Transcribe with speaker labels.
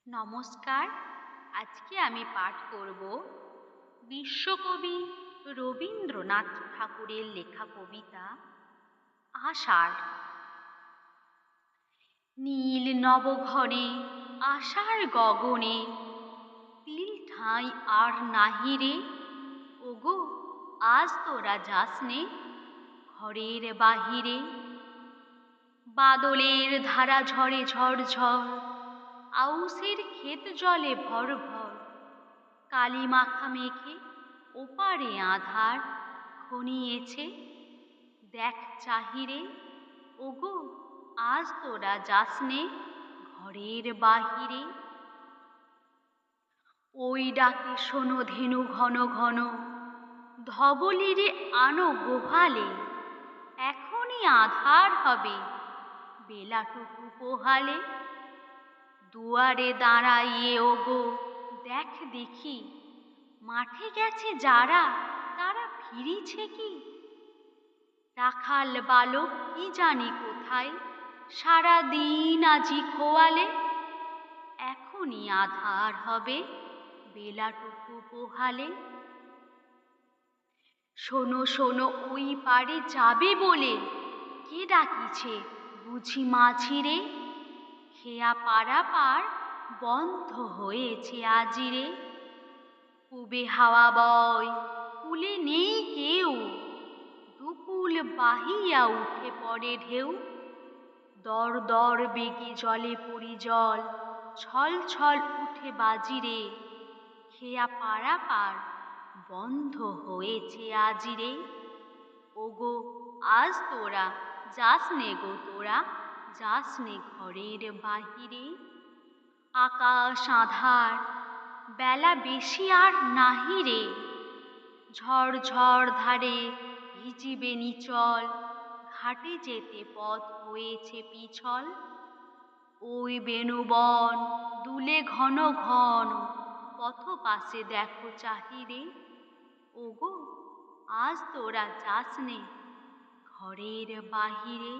Speaker 1: নমস্কার। আজকে আমি পাঠ করব বিশ্বকবি রবীন্দ্রনাথ ঠাকুরের লেখা কবিতা আষাঢ়। নীল নবঘনে আষাঢ় গগনে তিল ঠাঁই আর নাহিরে। ওগো আজ তোরা যাসনে ঘরের বাহিরে। বাদলের ধারা ঝরে ঝড় ঝড়, আউশের ক্ষেত জলে ভর ভর। কালি মাখা মেঘে ওপারে আঁধার ঘনিয়েছে, দেখ চাহিরে। ওগো আজ তোরা যাসনে ঘরের বাহিরে। ওই ডাকে শোনো ধেনু ঘন ঘন, ধবলিরে আনো গোহালে। এখনই আঁধার হবে বেলাটুকু পোহালে। দুয়ারে দাঁড়াইয়ে ওগো দেখ দেখি, মাঠে গেছে যারা তারা ফিরিছে কি। রাখাল বালক কি জানি কোথায়, সারা দিন আজি খোয়ালে। এখনই আঁধার হবে বেলাটুকু পোহালে। শোনো শোনো ওই পারে যাবে বলে, কে ডাকিছে বুঝি মাঝিরে। খেয়া পারাপার বন্ধ হয়েছে আজিরে। পুবে হাওয়া বয় কূলে নেই কেউ, দুকুল বাহিয়া উঠে পড়ে ঢেউ। দর দর বেগে জলে পড়ি জল, ছল ছল উঠে বাজিরে। খেয়া পারাপার বন্ধ হয়েছে আজিরে। ওগো আজ তোরা যাসনে গো তোরা, যাসনে ঘরের বাহিরে। আকাশ আঁধার, বেলা বেশি আর নাহিরে। ঝড় ঝড় ধারে ভিজিবে নিচল, ঘাটে যেতে পথ হয়েছে পিছল। ওই বেণুবন দুলে ঘন ঘন, পথ পাশে দেখো চাহিরে। ওগো আজ তোরা যাসনে ঘরের বাহিরে।